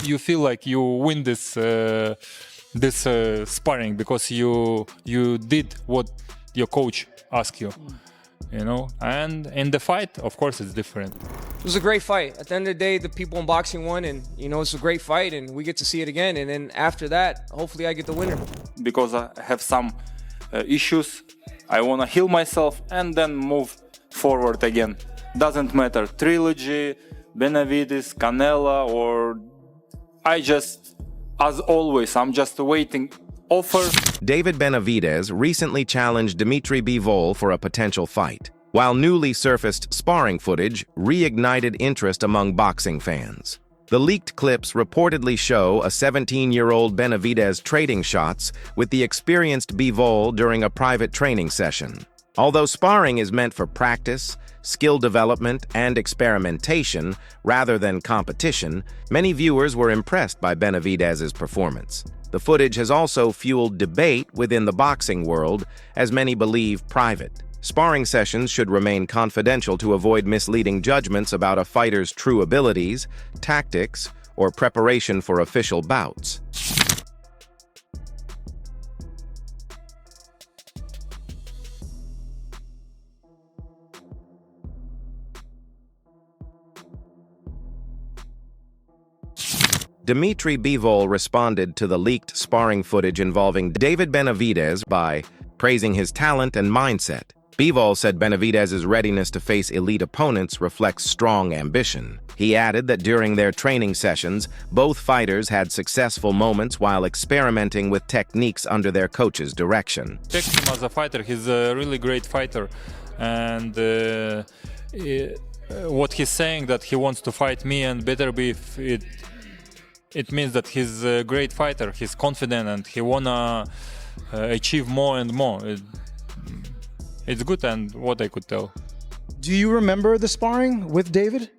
you feel like you win this sparring because you did what your coach asked you, you know. And in the fight, of course, it's different. It was a great fight. At the end of the day, the people in boxing won, and you know, it's a great fight, and we get to see it again. And then after that, hopefully I get the winner. Because I have some issues, I want to heal myself and then move forward again. Doesn't matter, trilogy, Benavidez, Canelo, or I just, as always, I'm just waiting offer. David Benavidez recently challenged Dmitry Bivol for a potential fight, while newly surfaced sparring footage reignited interest among boxing fans. The leaked clips reportedly show a 17-year-old Benavidez trading shots with the experienced Bivol during a private training session. Although sparring is meant for practice, skill development, and experimentation rather than competition, many viewers were impressed by Benavidez's performance. The footage has also fueled debate within the boxing world, as many believe private. Sparring sessions should remain confidential to avoid misleading judgments about a fighter's true abilities, tactics, or preparation for official bouts. Dmitry Bivol responded to the leaked sparring footage involving David Benavidez by praising his talent and mindset. Bivol said Benavidez's readiness to face elite opponents reflects strong ambition. He added that during their training sessions, both fighters had successful moments while experimenting with techniques under their coach's direction. Check him as a fighter. He's a really great fighter, and what he's saying that he wants to fight me and better be, it means that he's a great fighter. He's confident and he wanna achieve more and more. It's good, and what I could tell. Do you remember the sparring with David?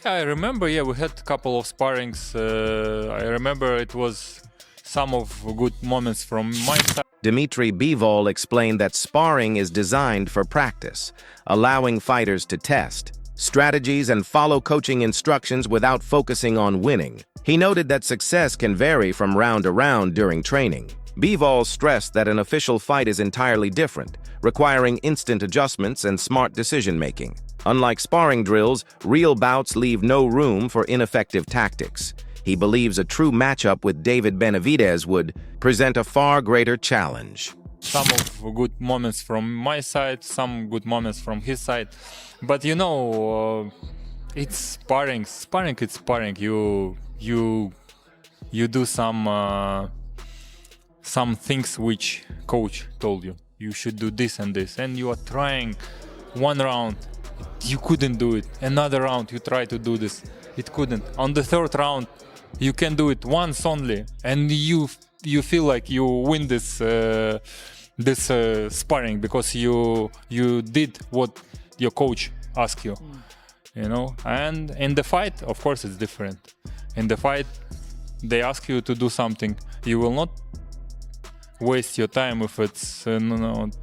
Yeah, I remember. Yeah, we had a couple of sparrings. I remember it was some of good moments from my side. Dmitry Bivol explained that sparring is designed for practice, allowing fighters to test strategies and follow coaching instructions without focusing on winning. He noted that success can vary from round to round during training. Bivol stressed that an official fight is entirely different, requiring instant adjustments and smart decision-making. Unlike sparring drills, real bouts leave no room for ineffective tactics. He believes a true matchup with David Benavidez would present a far greater challenge. Some of good moments from my side, some good moments from his side. But you know, it's sparring. Sparring, it's sparring. You do some things which coach told you. You should do this and this, and you are trying one round, you couldn't do it. Another round, you try to do this, it couldn't. On the third round, you can do it once only, and you feel like you win this sparring because you did what your coach asked you, you know. And in the fight, of course, it's different. In the fight, they ask you to do something. You will not waste your time if it's not.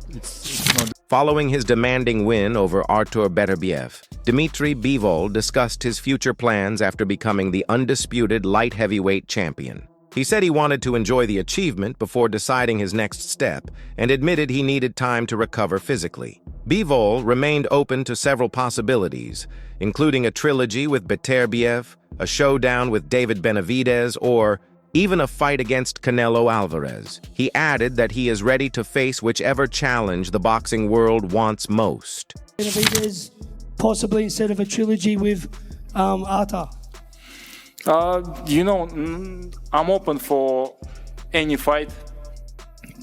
Following his demanding win over Artur Beterbiev, Dmitry Bivol discussed his future plans after becoming the undisputed light heavyweight champion. He said he wanted to enjoy the achievement before deciding his next step and admitted he needed time to recover physically. Bivol remained open to several possibilities, including a trilogy with Beterbiev, a showdown with David Benavidez, or even a fight against Canelo Álvarez. He added that he is ready to face whichever challenge the boxing world wants most. Benavidez, possibly instead of a trilogy with Artur. You know, I'm open for any fight,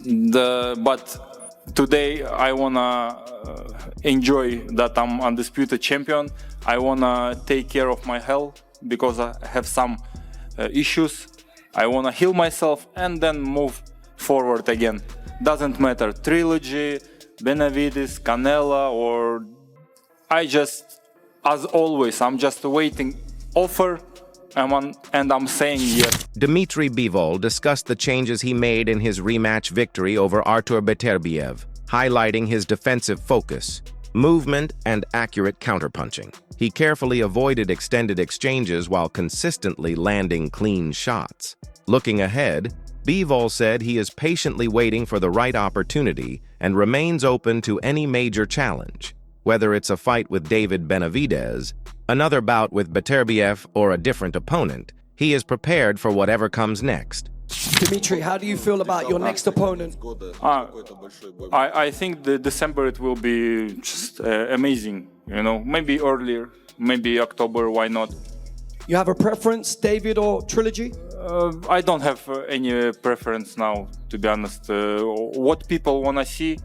but today I wanna enjoy that I'm undisputed champion. I wanna take care of my health because I have some issues. I want to heal myself and then move forward again. Doesn't matter, trilogy, Benavidez, Canelo, or I just, as always, I'm just waiting offer and I'm saying yes. Dmitry Bivol discussed the changes he made in his rematch victory over Artur Beterbiev, highlighting his defensive focus, movement, and accurate counterpunching. He carefully avoided extended exchanges while consistently landing clean shots. Looking ahead, Bivol said he is patiently waiting for the right opportunity and remains open to any major challenge. Whether it's a fight with David Benavidez, another bout with Beterbiev, or a different opponent, he is prepared for whatever comes next. Dmitry, how do you feel about your next opponent? I think the December it will be just amazing. You know, maybe earlier, maybe October. Why not? You have a preference, David or Trilogy? I don't have any preference now, to be honest. What people wanna see,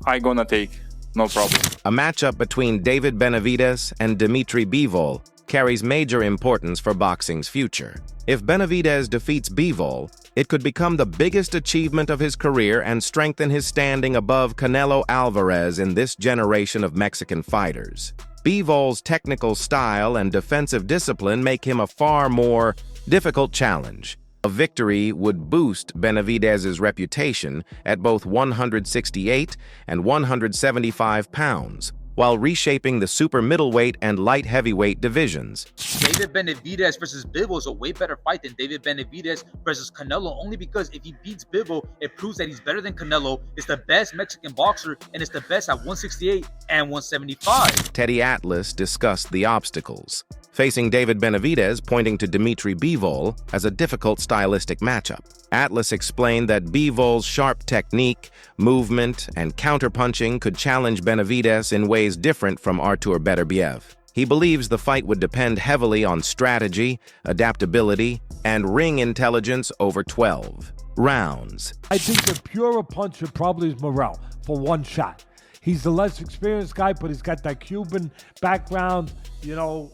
I gonna take, no problem. A matchup between David Benavidez and Dmitry Bivol carries major importance for boxing's future. If Benavidez defeats Bivol, it could become the biggest achievement of his career and strengthen his standing above Canelo Álvarez in this generation of Mexican fighters. Bivol's technical style and defensive discipline make him a far more difficult challenge. A victory would boost Benavidez's reputation at both 168 and 175 pounds, while reshaping the super middleweight and light heavyweight divisions. David Benavidez versus Bivol is a way better fight than David Benavidez versus Canelo, only because if he beats Bivol, it proves that he's better than Canelo, is the best Mexican boxer, and is the best at 168 and 175. Teddy Atlas discussed the obstacles, facing David Benavidez, pointing to Dmitry Bivol as a difficult stylistic matchup. Atlas explained that Bivol's sharp technique, movement, and counterpunching could challenge Benavidez in ways different from Artur Beterbiev. He believes the fight would depend heavily on strategy, adaptability, and ring intelligence over 12 rounds. I think the purer puncher probably is Morel for one shot. He's the less experienced guy, but he's got that Cuban background, you know,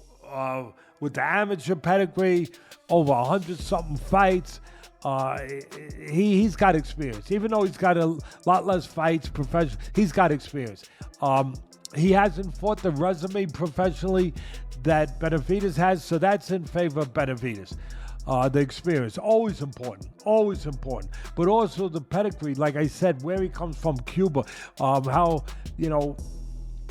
with the amateur pedigree, over 100-something fights. He's got experience. Even though he's got a lot less fights professional, he's got experience. He hasn't fought the resume professionally that Benavidez has, so that's in favor of Benavidez. The experience, always important, but also the pedigree, like I said, where he comes from, Cuba, how, you know,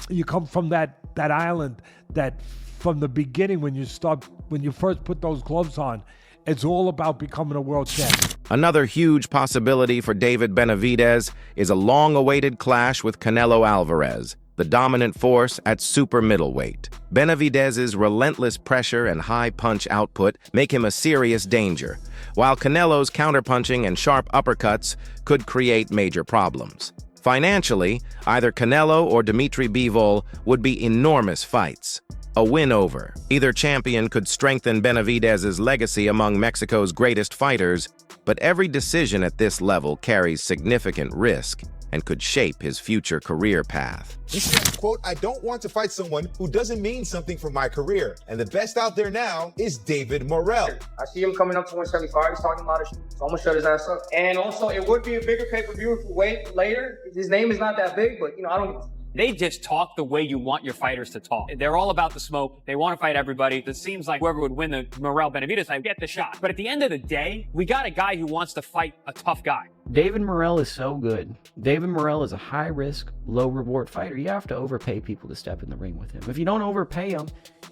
you come from that island that from the beginning, when you first put those gloves on, it's all about becoming a world champion. Another huge possibility for David Benavidez is a long-awaited clash with Canelo Álvarez, the dominant force at super middleweight. Benavidez's relentless pressure and high punch output make him a serious danger, while Canelo's counterpunching and sharp uppercuts could create major problems. Financially, either Canelo or Dmitry Bivol would be enormous fights. A win over either champion could strengthen Benavidez's legacy among Mexico's greatest fighters, but every decision at this level carries significant risk and could shape his future career path. He said, quote, "I don't want to fight someone who doesn't mean something for my career. And the best out there now is David Morel." I see him coming up to 175. He's talking a lot of shit, so I'm gonna shut his ass up. And also, it would be a bigger pay-per-view if we wait later. His name is not that big, but, you know, I don't... They just talk the way you want your fighters to talk. They're all about the smoke. They want to fight everybody. It seems like whoever would win the Morel Benavidez fight, get the shot. But at the end of the day, we got a guy who wants to fight a tough guy. David Morel is so good. David Morel is a high-risk, low-reward fighter. You have to overpay people to step in the ring with him. If you don't overpay him,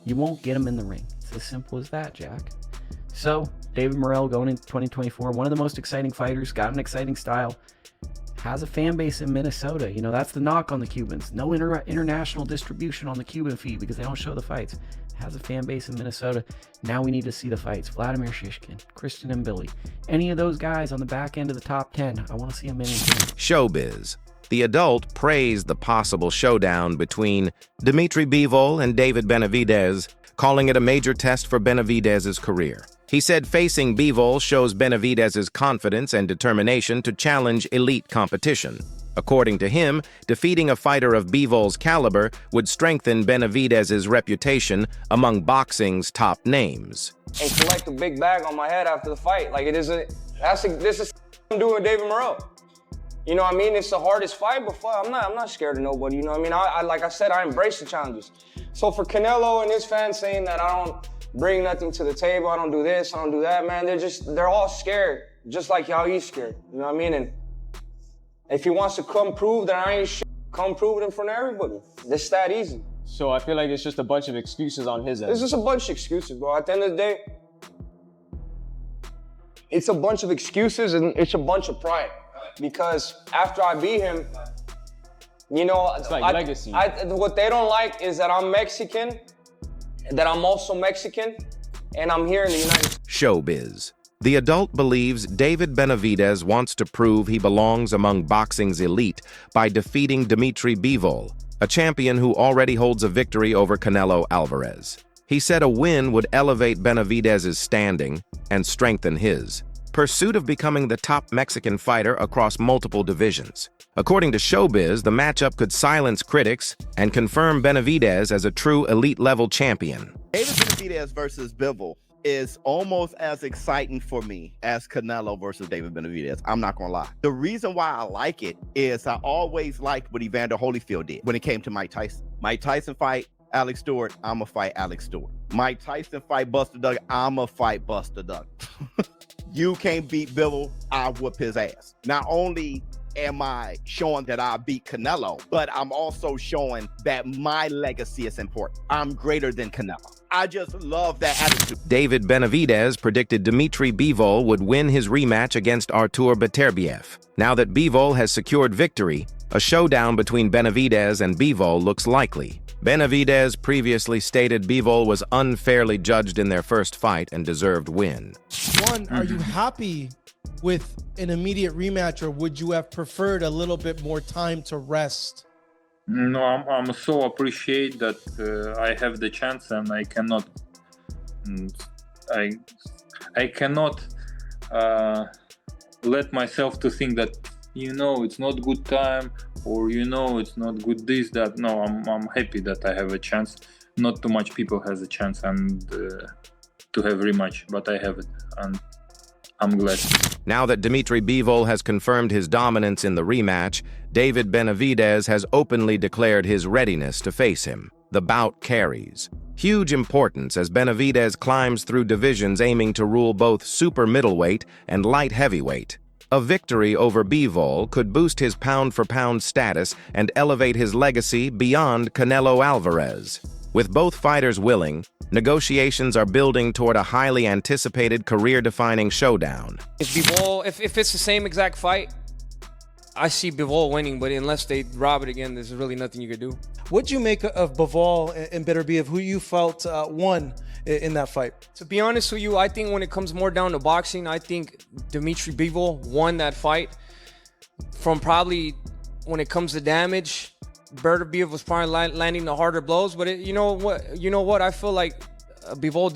you won't get him in the ring. It's as simple as that, Jack. So, David Morel going into 2024, one of the most exciting fighters, got an exciting style, has a fan base in Minnesota. You know, that's the knock on the Cubans. No international distribution on the Cuban feed because they don't show the fights. Has a fan base in Minnesota. Now we need to see the fights. Vladimir Shishkin, Christian and Billy. Any of those guys on the back end of the top 10, I want to see them in. Showbiz. The adult praised the possible showdown between Dmitry Bivol and David Benavidez, calling it a major test for Benavidez's career. He said facing Bivol shows Benavidez's confidence and determination to challenge elite competition. According to him, defeating a fighter of Bivol's caliber would strengthen Benavidez's reputation among boxing's top names. And collect a big bag on my head after the fight. Like, this is I'm doing David Morel. You know what I mean? It's the hardest fight, but I'm not scared of nobody. You know what I mean? I like I said, I embrace the challenges. So for Canelo and his fans saying that I don't bring nothing to the table, I don't do this, I don't do that, man, they're all scared, just like how he's scared. You know what I mean? And if he wants to come prove that I ain't shit, come prove it in front of everybody. It's that easy. So I feel like it's just a bunch of excuses on his end. It's just a bunch of excuses, bro. At the end of the day, it's a bunch of excuses and it's a bunch of pride. Because after I beat him, you know, it's like legacy. What they don't like is that I'm Mexican, that I'm also Mexican, and I'm here in the United States. Showbiz. The adult believes David Benavidez wants to prove he belongs among boxing's elite by defeating Dmitry Bivol, a champion who already holds a victory over Canelo Álvarez. He said a win would elevate Benavidez's standing and strengthen his pursuit of becoming the top Mexican fighter across multiple divisions. According to Showbiz, the matchup could silence critics and confirm Benavidez as a true elite-level champion. David Benavidez versus Bivol is almost as exciting for me as Canelo versus David Benavidez. I'm not gonna lie. The reason why I like it is I always liked what Evander Holyfield did when it came to Mike Tyson. Mike Tyson fight Alex Stewart, I'ma fight Alex Stewart. Mike Tyson fight Buster Douglas, I'ma fight Buster Douglas. You can't beat Bivol, I whoop his ass. Not only am I showing that I beat Canelo, but I'm also showing that my legacy is important. I'm greater than Canelo. I just love that attitude. David Benavidez predicted Dmitry Bivol would win his rematch against Artur Beterbiev. Now that Bivol has secured victory, a showdown between Benavidez and Bivol looks likely. Benavidez previously stated Bivol was unfairly judged in their first fight and deserved win. One, are you happy with an immediate rematch, or would you have preferred a little bit more time to rest? No, I'm so appreciate that I have the chance, and I cannot let myself to think that, you know, it's not good time, or, you know, it's not good this, that. No, I'm happy that I have a chance. Not too much people has a chance and to have rematch, but I have it, and I'm glad. Now that Dmitry Bivol has confirmed his dominance in the rematch, David Benavidez has openly declared his readiness to face him. The bout carries huge importance as Benavidez climbs through divisions aiming to rule both super middleweight and light heavyweight. A victory over Bivol could boost his pound-for-pound status and elevate his legacy beyond Canelo Álvarez. With both fighters willing, negotiations are building toward a highly anticipated career-defining showdown. If it's the same exact fight, I see Bivol winning, but unless they rob it again, there's really nothing you could do. What'd you make of Bivol and Beterbiev, who you felt won in that fight? To be honest with you, I think when it comes more down to boxing, I think Dmitry Bivol won that fight. From probably, when it comes to damage, Beterbiev was probably landing the harder blows, but you know what? I feel like Bivol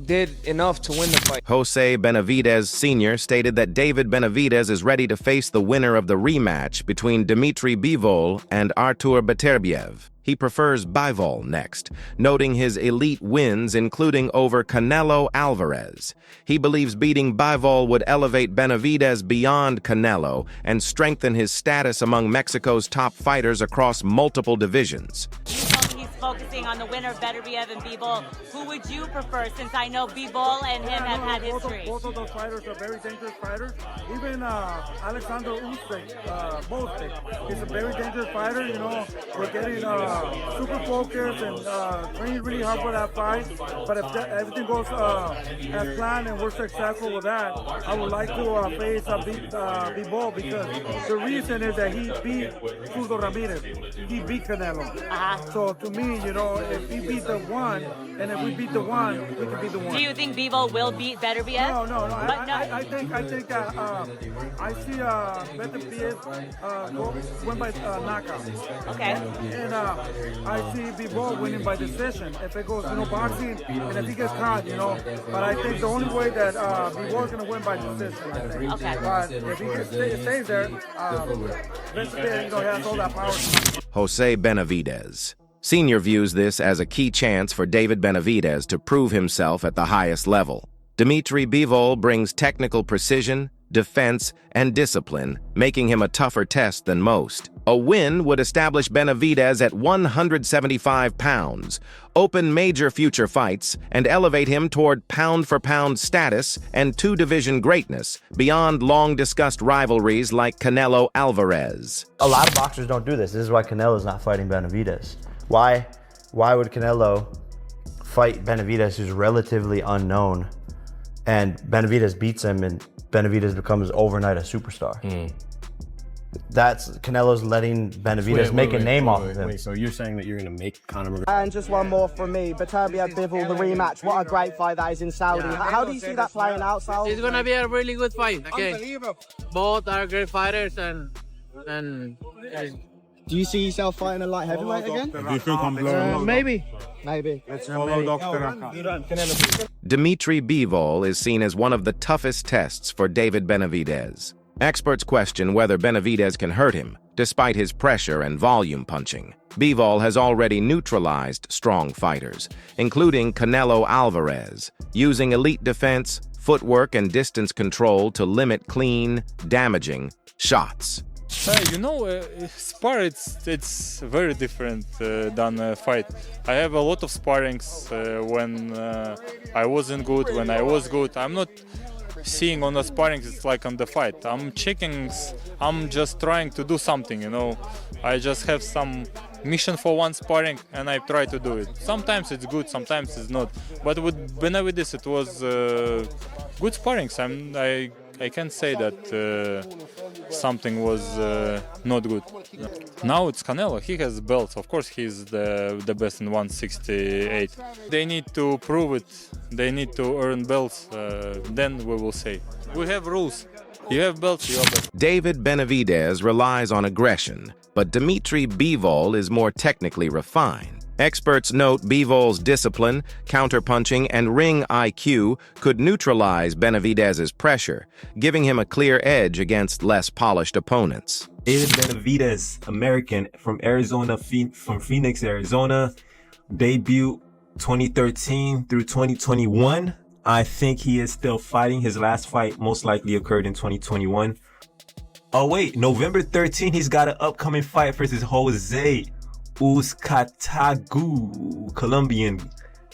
did enough to win the fight. Jose Benavidez Sr. stated that David Benavidez is ready to face the winner of the rematch between Dmitry Bivol and Artur Beterbiev. He prefers Bivol next, noting his elite wins including over Canelo Álvarez. He believes beating Bivol would elevate Benavidez beyond Canelo and strengthen his status among Mexico's top fighters across multiple divisions. Focusing on the winner of Beterbiev and Bivol, who would you prefer, since I know Bivol and him have had history? Both of those fighters are very dangerous fighters. Even Alexander Usyk, he's a very dangerous fighter. You know, we're getting super focused and training really hard for that fight. But if everything goes as planned and we're successful with that, I would like to face Bivol, because the reason is that he beat Hugo Ramirez. He beat Canelo. So to me, you know, if he beat the one, and if we beat the one, we can beat the one. Do you think Bivol will beat Beterbiev? No. I think that I see Beterbiev win by knockout. Okay. And I see Bivol winning by decision. If it goes, boxing, and if he gets caught, But I think the only way that Bivol is going to win by decision. I think. Okay. But if he stays there, Beterbiev has all that power. Jose Benavidez Sr. views this as a key chance for David Benavidez to prove himself at the highest level. Dmitry Bivol brings technical precision, defense, and discipline, making him a tougher test than most. A win would establish Benavidez at 175 pounds, open major future fights, and elevate him toward pound-for-pound status and two-division greatness beyond long-discussed rivalries like Canelo Álvarez. A lot of boxers don't do this. This is why Canelo's not fighting Benavidez. Why? why would Canelo fight Benavidez, who's relatively unknown, and Benavidez beats him, and Benavidez becomes overnight a superstar? That's Canelo's letting Benavidez make a name off of him. Wait, so you're saying that you're going to make Conor McGregor? And just one more from me. Beterbiev Bivol, the rematch. What a great fight that is in Saudi. How do you see that playing out, Sal? It's going to be a really good fight. Okay. Both are great fighters and do you see yourself fighting a light heavyweight again? Do you think I'm blowing? Maybe. Let's follow Dr. Dmitry Bivol is seen as one of the toughest tests for David Benavidez. Experts question whether Benavidez can hurt him, despite his pressure and volume punching. Bivol has already neutralized strong fighters, including Canelo Álvarez, using elite defense, footwork, and distance control to limit clean, damaging shots. You know, spar, it's very different than a fight. I have a lot of sparrings when I wasn't good, when I was good. I'm not seeing on the sparring, it's like on the fight. I'm checking, I'm just trying to do something, you know. I just have some mission for one sparring and I try to do it. Sometimes it's good, sometimes it's not. But with Benavidez it was good sparrings. I can't say that something was not good. Now it's Canelo. He has belts. Of course, he's the best in 168. They need to prove it. They need to earn belts. Then we will say. We have rules. You have belts, you have belts. David Benavidez relies on aggression, but Dmitry Bivol is more technically refined. Experts note Bivol's discipline, counterpunching, and ring IQ could neutralize Benavidez's pressure, giving him a clear edge against less polished opponents. David Benavidez, American from Arizona, from Phoenix, Arizona, debut 2013 through 2021. I think he is still fighting. His last fight most likely occurred in 2021. Oh wait, November 13, he's got an upcoming fight versus Jose Uzcatagu, Colombian,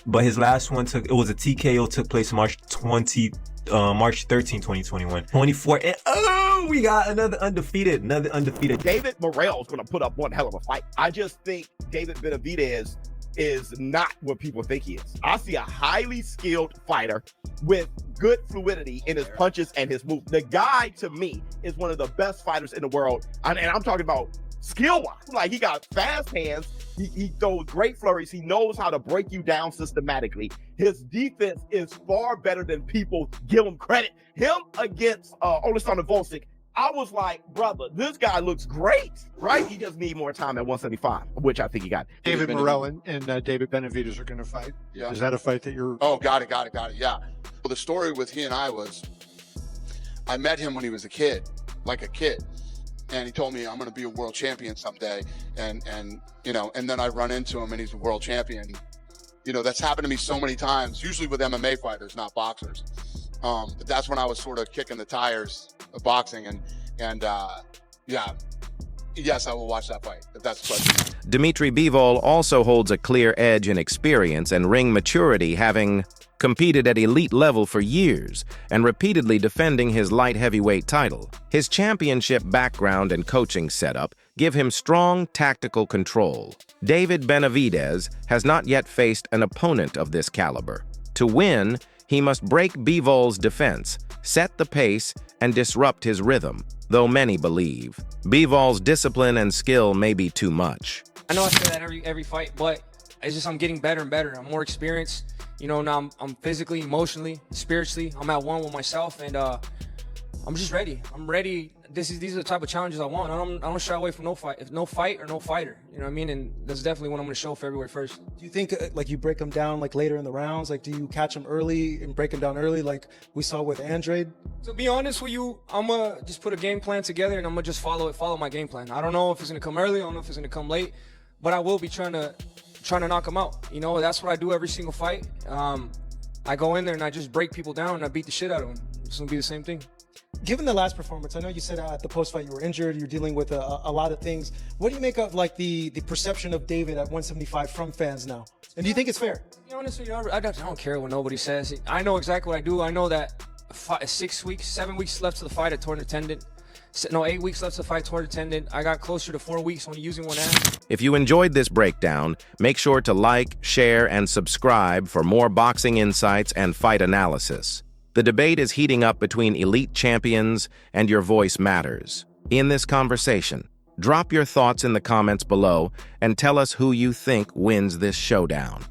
but his last one took a TKO, took place March 13, 2021. 24, and we got another undefeated. David Morrell's gonna put up one hell of a fight. I just think David Benavidez is not what people think he is. I see a highly skilled fighter with good fluidity in his punches and his moves. The guy, to me, is one of the best fighters in the world, and I'm talking about skill-wise. Like, he got fast hands, he throws great flurries, he knows how to break you down systematically. His defense is far better than people give him credit. Him against Oleksandr Volcik, I was like, brother, this guy looks great, right? He just need more time at 175, which I think he got. David Morrell and David Benavidez are going to fight. Yeah. Is that a fight that you're... Oh, got it. Yeah. Well, the story with he and I was, I met him when he was a kid. And he told me, I'm going to be a world champion someday. And you know, and then I run into him and he's a world champion. You know, that's happened to me so many times, usually with MMA fighters, not boxers. But that's when I was sort of kicking the tires of boxing. And yeah, yes, I will watch that fight, if that's the question. Dmitry Bivol also holds a clear edge in experience and ring maturity, having competed at elite level for years and repeatedly defending his light heavyweight title. His championship background and coaching setup give him strong tactical control. David Benavidez has not yet faced an opponent of this caliber. To win, he must break Bivol's defense, set the pace, and disrupt his rhythm, though many believe Bivol's discipline and skill may be too much. I know I say that every fight, but it's just I'm getting better and better. I'm more experienced. You know, now I'm physically, emotionally, spiritually, I'm at one with myself, and I'm just ready. I'm ready. These are the type of challenges I want. I don't shy away from no fight. If no fight or no fighter, you know what I mean? And that's definitely what I'm going to show February 1st. Do you think like you break them down like later in the rounds? Like, do you catch them early and break them down early like we saw with Andrade? To be honest with you, I'm going to just put a game plan together and I'm going to just follow my game plan. I don't know if it's going to come early. I don't know if it's going to come late, but I will be trying to knock him out. You know, that's what I do every single fight. I go in there and I just break people down and I beat the shit out of them. It's going to be the same thing. Given the last performance, I know you said at the post-fight you were injured, you're dealing with a lot of things. What do you make of like the perception of David at 175 from fans now? And do you think it's fair? To be honest with you, I don't care what nobody says. I know exactly what I do. I know that 7 weeks left to the fight, I torn a tendon. 8 weeks left to fight torn tendon. I got closer to 4 weeks when using one hand. If you enjoyed this breakdown, make sure to like, share, and subscribe for more boxing insights and fight analysis. The debate is heating up between elite champions, and your voice matters. In this conversation, drop your thoughts in the comments below and tell us who you think wins this showdown.